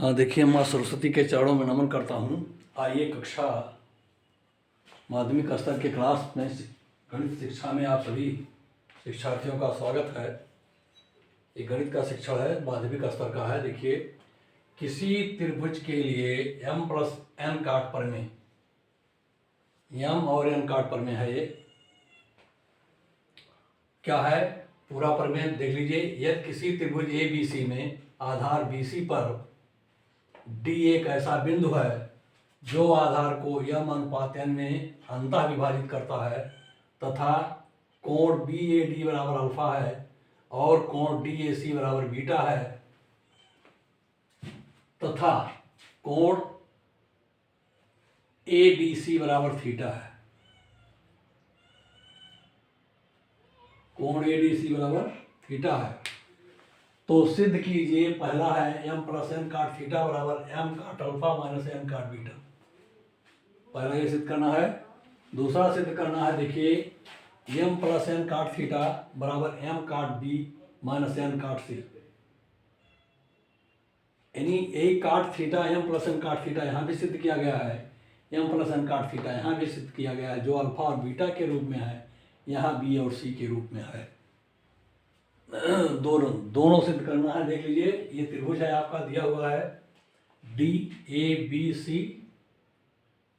हाँ, देखिए, माँ सरस्वती के चरणों में नमन करता हूँ। आइए, कक्षा माध्यमिक स्तर के क्लास में गणित शिक्षा में आप सभी शिक्षार्थियों का स्वागत है। ये गणित का शिक्षण है, माध्यमिक स्तर का है। देखिए, किसी त्रिभुज के लिए m प्लस n काट प्रमेय, m और n काट प्रमेय है। ये क्या है? पूरा प्रमेय देख लीजिए। यदि किसी त्रिभुज ABC में आधार BC पर D एक ऐसा बिंदु है जो आधार को m अनुपात n में अंतः विभाजित करता है तथा कोण BAD बराबर अल्फा है और कोण DAC बराबर बीटा है तथा कोण ADC बराबर थीटा है। कोण ADC बराबर थीटा है तो सिद्ध कीजिए। पहला है m प्लस n काट थीटा बराबर m काट अल्फा माइनस n काट बीटा। पहला ये सिद्ध करना है। दूसरा सिद्ध करना है, देखिए, m प्लस n काट थीटा बराबर m काट b माइनस n काट c। यानी एक काट थीटा m प्लस n काट थीटा यहाँ भी सिद्ध किया गया है, m प्लस n काट थीटा यहाँ भी सिद्ध किया गया है, जो अल्फा और बीटा के रूप में है, यहाँ b और c के रूप में है। दोनों सिद्ध करना है। देख लीजिए, ये त्रिभुज है आपका, दिया हुआ है DABC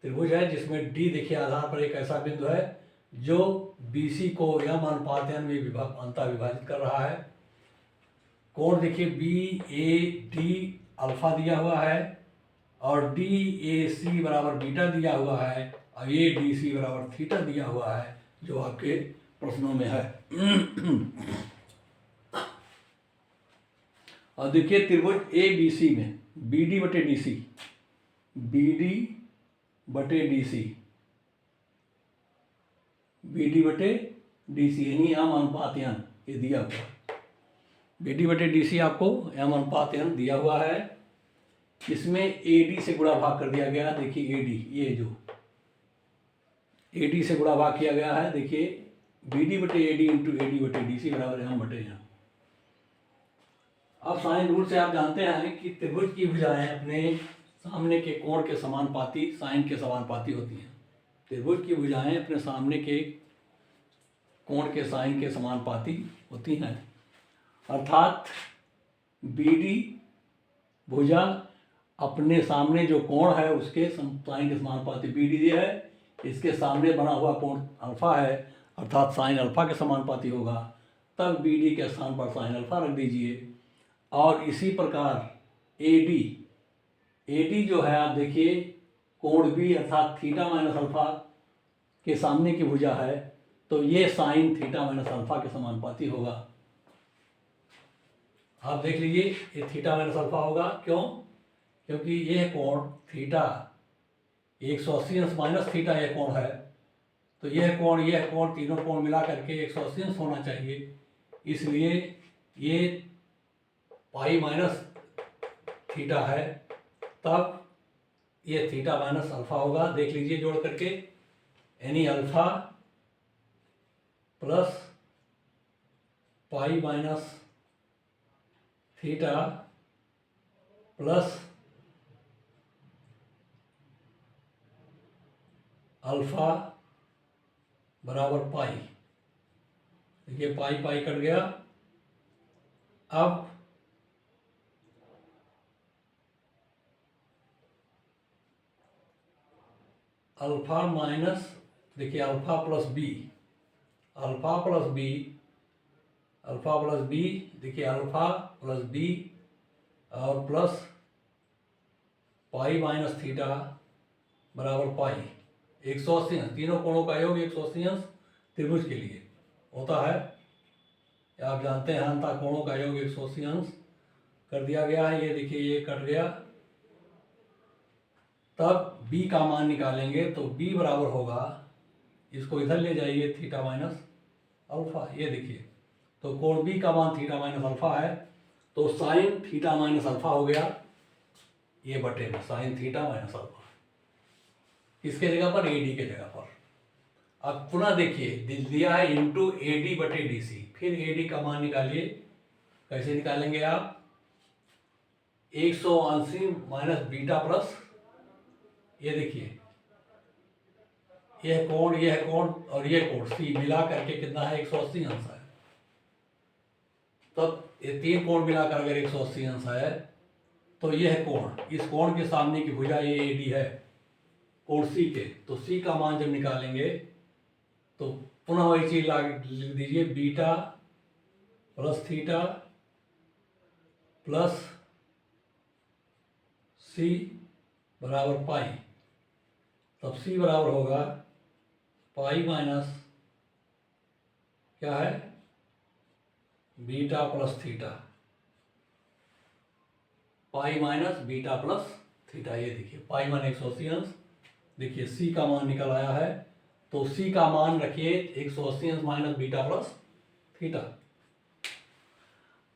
त्रिभुज है, जिसमें D देखिए आधार पर एक ऐसा बिंदु है जो BC को m अनुपात n में अंतः विभाजित कर रहा है। कोण देखिए BAD अल्फा दिया हुआ है और DAC बराबर बीटा दिया हुआ है और ADC बराबर थीटा दिया हुआ है, जो आपके प्रश्नों में है। और देखिए, त्रिभुज ABC में BD बटे DC, BD बटे DC, BD बटे DC यानी m अनुपात n, ये दिया हुआ। BD बटे DC आपको m अनुपात n दिया हुआ है। इसमें AD से गुणा भाग कर दिया गया। देखिए, AD, ये जो AD से गुणा भाग किया गया है, देखिए BD बटे AD इंटू AD बटे DC बराबर m बटे n। अब साइन रूल से आप जानते हैं कि त्रिभुज की भुजाएं अपने सामने के कोण के समानुपाती, साइन के समानुपाती होती हैं। त्रिभुज की भुजाएं अपने सामने के कोण के साइन के समानुपाती होती हैं, अर्थात BD भुजा अपने सामने जो कोण है उसके साइन के समानुपाती BD है। इसके सामने बना हुआ कोण अल्फा है, अर्थात साइन अल्फा के समानुपाती होगा। तब BD के स्थान पर साइन अल्फा रख दीजिए। और इसी प्रकार AD जो है, आप देखिए, कोण B अर्थात थीटा माइनस अल्फा के सामने की भुजा है, तो ये साइन थीटा माइनस अल्फा के समानुपाती होगा। आप देख लीजिए, ये थीटा माइनस अल्फा होगा। क्यों? क्योंकि ये कोण थीटा 180 अंश माइनस थीटा ये कोण है, तो यह कोण तीनों कोण मिला करके 180 अंश होना चाहिए। इसलिए ये पाई माइनस थीटा है, तब ये थीटा माइनस अल्फा होगा। देख लीजिए जोड़ करके, यानी alpha plus pi minus theta plus alpha बराबर पाई। देखिए, पाई पाई कट गया। अब अल्फा माइनस, देखिए, alpha plus b, alpha plus b, alpha plus b, देखिए अल्फा प्लस बी और प्लस पाई माइनस थीटा बराबर पाई। 180 अंश, तीनों कोणों का योग 180 अंश त्रिभुज के लिए होता है। आप जानते हैं, अंतः कोणों का योग 180 अंश कर दिया गया है। ये देखिए, ये कट गया। तब B का मान निकालेंगे तो B बराबर होगा, इसको इधर ले जाइए, थीटा माइनस अल्फा। ये देखिए, तो कोण B का मान थीटा माइनस अल्फा है, तो साइन थीटा माइनस अल्फा हो गया, ये बटे में साइन थीटा माइनस अल्फा। किसके जगह पर? AD के जगह पर। अब पुनः देखिए, दिया है इंटू AD बटे DC, फिर AD का मान निकालिए। कैसे निकालेंगे आप? 180 माइनस बीटा प्लस, ये देखिए यह कोण और यह कोण सी मिला करके कितना है 180 अंश है। तब ये तीन कोण मिलाकर अगर 180 अंश है तो यह कोण, इस कोण के सामने की भुजा ये एडी है कोण सी के, तो सी का मान जब निकालेंगे तो पुनः वही चीज लिख दीजिए, बीटा प्लस थीटा प्लस सी बराबर पाई। तब सी बराबर होगा पाई माइनस क्या है beta plus theta, pi minus beta plus theta. ये देखिए पाई मान 180 अंश, देखिए सी का मान निकल आया है, तो सी का मान रखिए 180 अंश माइनस बीटा प्लस थीटा,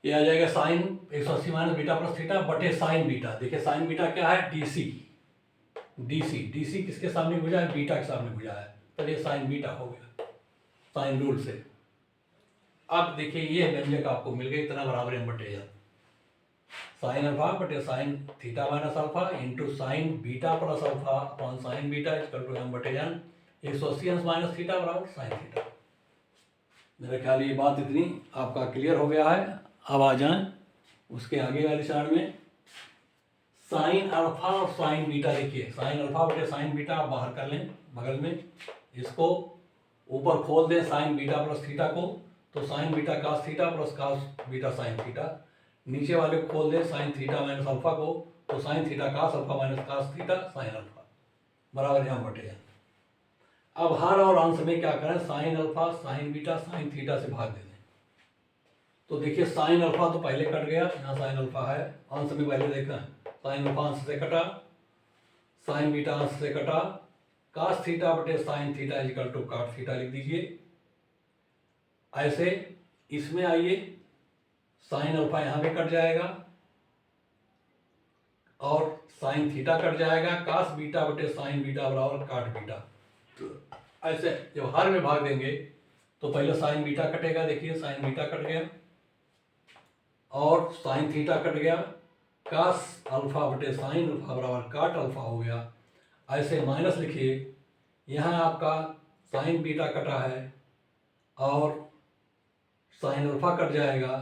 ये आ जाएगा sine 180 minus beta plus theta बटे साइन बीटा। देखिए साइन बीटा क्या है डीसी, डीसी डीसी किसके सामने भुजा है बीटा के सामने भुजा है, तो ये साइन बीटा हो गया साइन रूल से। अब देखिए ये व्यंजक आपको मिल गया, इतना बराबर एम बटे एन, साइन अल्फा बटे sine theta minus alpha into sine beta plus alpha upon sine beta equal to m बटे एन, 180 अंश माइनस थीटा बराबर साइन थीटा। मेरा ख्याल ये बात इतनी आपका क्लियर हो गया है। अब आ जाएं उसके आगे वाले चरण में, साइन अल्फा और साइन बीटा। देखिए साइन अल्फा बटे साइन बीटा आप बाहर कर लें बगल में, इसको ऊपर खोल दें साइन बीटा प्लस थीटा को, तो sine beta cos theta plus cos beta sine theta, नीचे वाले को खोल दें साइन थीटा माइनस अल्फा को, तो sine theta cos alpha minus cos theta sine alpha बराबर एम बटे एन। अब हर और अंश में क्या करें, sine alpha sine beta sine theta से भाग दे दें। तो देखिए साइन अल्फा तो पहले कट गया, यहाँ साइन अल्फा है, अंश में पहले देखा साइन अल्फा अंश से कटा, साइन बीटा अंश से कटा, कास थीटा बटे साइन थीटा इक्वल टू काट थीटा लिख दीजिए। ऐसे इसमें आइए साइन अल्फा यहाँ पे कट जाएगा और साइन थीटा कट जाएगा, कास बीटा बटे साइन बीटा बराबर काट बीटा। तो ऐसे जब हर में भाग देंगे तो पहले साइन बीटा कटेगा, देखिए साइन बीटा कट गया और साइन थीटा कट गया, कास अल्फा बटे साइन अल्फा बराबर काट अल्फा हो गया। ऐसे माइनस लिखिए, यहाँ आपका साइन बीटा कटा है और साइन अल्फा कट जाएगा,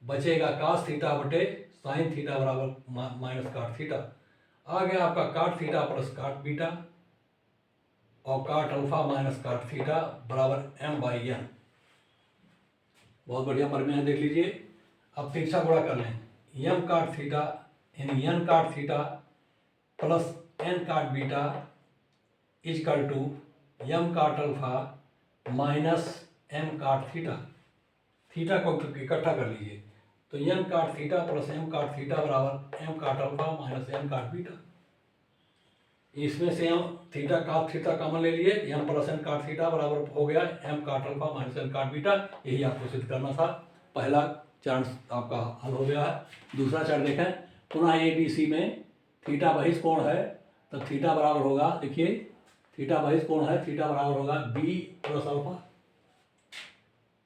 बचेगा कास थीटा बटे साइन थीटा बराबर माइनस काट थीटा। आ गया आपका काट थीटा प्लस काट बीटा और काट अल्फा माइनस काट थीटा बराबर एम बाई एन। बहुत बढ़िया पर में देख लीजिए। अब तिरछा गुणा कर लें, एम काट थीटा यानी एन काट थीटा प्लस एन काट बीटा इजकल टू एम काट अल्फा माइनस एम काट थीटा। थीटा को इकट्ठा कर लीजिए, तो एम काट थीटा प्लस एम काट थीटा बराबर एम काट अल्फा माइनस एम काट बीटा। इसमें से एम थीटा काट थीटा कॉमन ले लिए, एम प्लस एम काट थीटा बराबर हो गया एम काट अल्फा माइनस एम काट बीटा। यही आपको सिद्ध करना था। पहला चरण आपका हल हो गया है। दूसरा चरण देखें, पुनः ए बी सी में थीटा बहिष कोण है, तो थीटा बराबर होगा, देखिए थीटा बहिष कोण है, थीटा बराबर होगा बी प्लस अल्फा,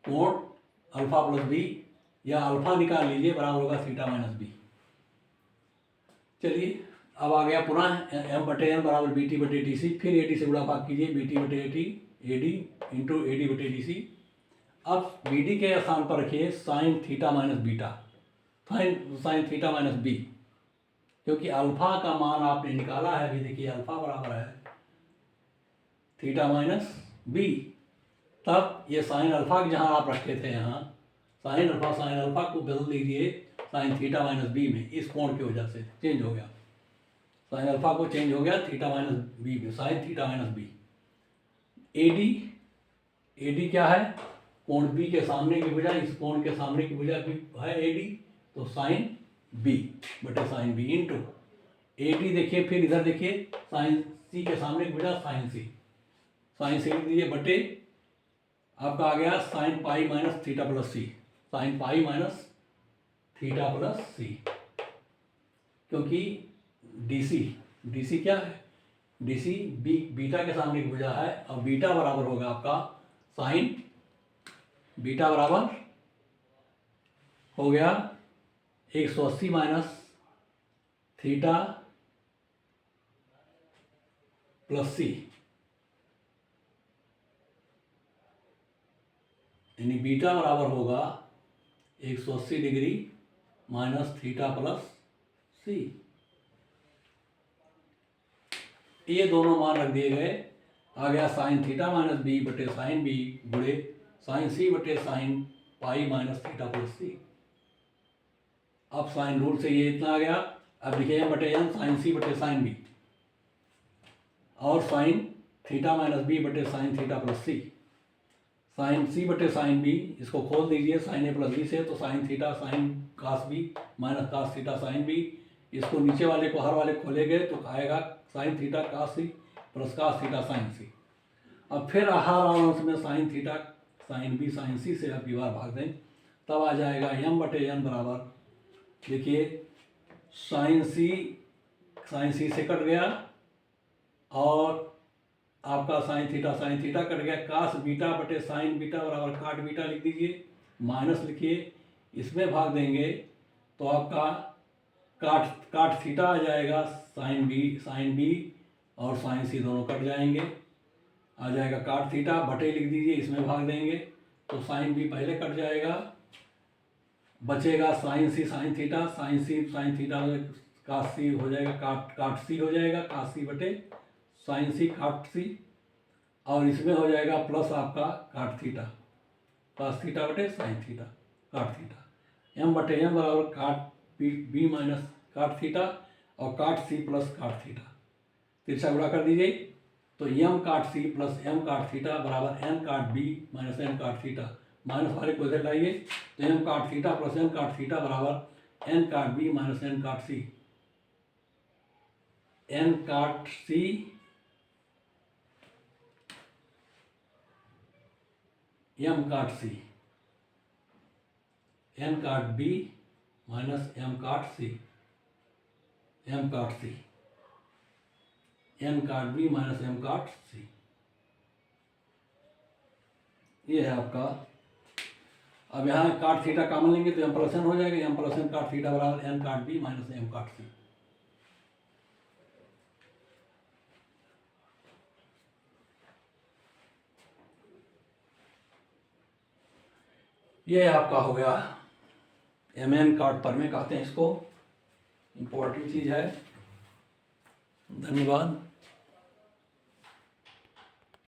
कोण अल्फा प्लस बी, या अल्फा निकाल लीजिए बराबर होगा थीटा माइनस बी। चलिए अब आ गया पुनः एम बटे एन बराबर बी टी बटे डी सी, फिर ए डी से गुणा भाग कीजिए, बी टी बटे a t a d into a d बटे डी सी। अब बी डी के स्थान पर रखिए sine theta minus beta, sine theta minus b, क्योंकि अल्फा का मान आपने निकाला है, अभी देखिए अल्फा बराबर है थीटा माइनस बी। तब ये साइन अल्फा जहाँ आप रखे थे, यहाँ साइन अल्फा को बदल दीजिए साइन थीटा माइनस बी में, इस कोण की वजह से चेंज हो गया, साइन अल्फा को चेंज हो गया थीटा माइनस बी में, sine theta minus b. A d क्या है, कोण बी के सामने की भुजा, इस कोण के सामने की भुजा भी है ए डी, तो साइन बी बटे sine b into a d. देखिए फिर इधर देखिए साइन सी के सामने की भुजा साइन सी लिख दीजिए बटे आपका आ गया sine pi minus theta plus c, sine pi minus theta plus c, क्योंकि डीसी क्या है, डीसी बीटा के सामने की भुजा है और बीटा बराबर होगा आपका साइन, बीटा बराबर हो गया 180 माइनस थीटा प्लस सी, यानी बीटा बराबर होगा 180 degree minus theta plus c. ये दोनों मान रख दिए गए। आ गया साइन थीटा माइनस बी बटे साइन बी गुणे साइन सी बटे sine pi minus theta plus c. अब साइन रूट से ये इतना आ गया। अब लिखे एम बटे एन साइन सी बटे साइन बी और साइन थीटा माइनस बी बटे sine theta plus c. Sign c बटे साइन बी इसको खोल दीजिए साइन ए प्लस बी से, तो sine theta sine cos b minus cos theta sine b. इसको नीचे वाले को हर वाले खोले गए तो आएगा sine theta cos c plus cos theta sine c. अब फिर हर अंश में sine theta sine b sine c से अब बार भाग दें, तब आ जाएगा एम बटे एन बराबर, देखिए साइन सी से कट गया और आपका साइन थीटा कट गया। कास बीटा बटे साइन बीटा बराबर काट बीटा लिख दीजिए, माइनस लिखिए, इसमें भाग देंगे तो आपका काट थीटा आ जाएगा साइन बी और साइन सी दोनों कट जाएंगे, आ जाएगा काट थीटा बटे लिख दीजिए, इसमें भाग देंगे तो साइन बी पहले कट जाएगा, बचेगा sine c sine theta sine theta cos c हो जाएगा, काट सी हो जाएगा, कास सी बटे साइन सी काट सी, और इसमें हो जाएगा प्लस आपका काट थीटा कास थीटा बटे साइन थीटा काट थीटा। एम बटे एम बराबर काट बी माइनस काट थीटा और काट सी प्लस काट थीटा, तिरछा गुणा कर दीजिए तो एम काट सी प्लस एम काट थीटा बराबर एन काट बी माइनस एन काट थीटा। माइनस वाले को इधर लाइए तो एम काट थीटा प्लस एन काट थीटा बराबर एन काट बी माइनस एन काट सी। एन काट सी एम काट सी, एन काट बी माइनस एम काट सी, एम काट सी, एन काट बी माइनस एम काट सी। ये है आपका। अब यहाँ काट थीटा कॉमन लेंगे तो एम प्लस एन हो जाएगा, एम प्लस एन काट थीटा बराबर एन काट बी माइनस एम काट सी। ये आपका हो गया एम एन काट पर में कहते हैं इसको, इम्पोर्टेंट चीज़ है। धन्यवाद।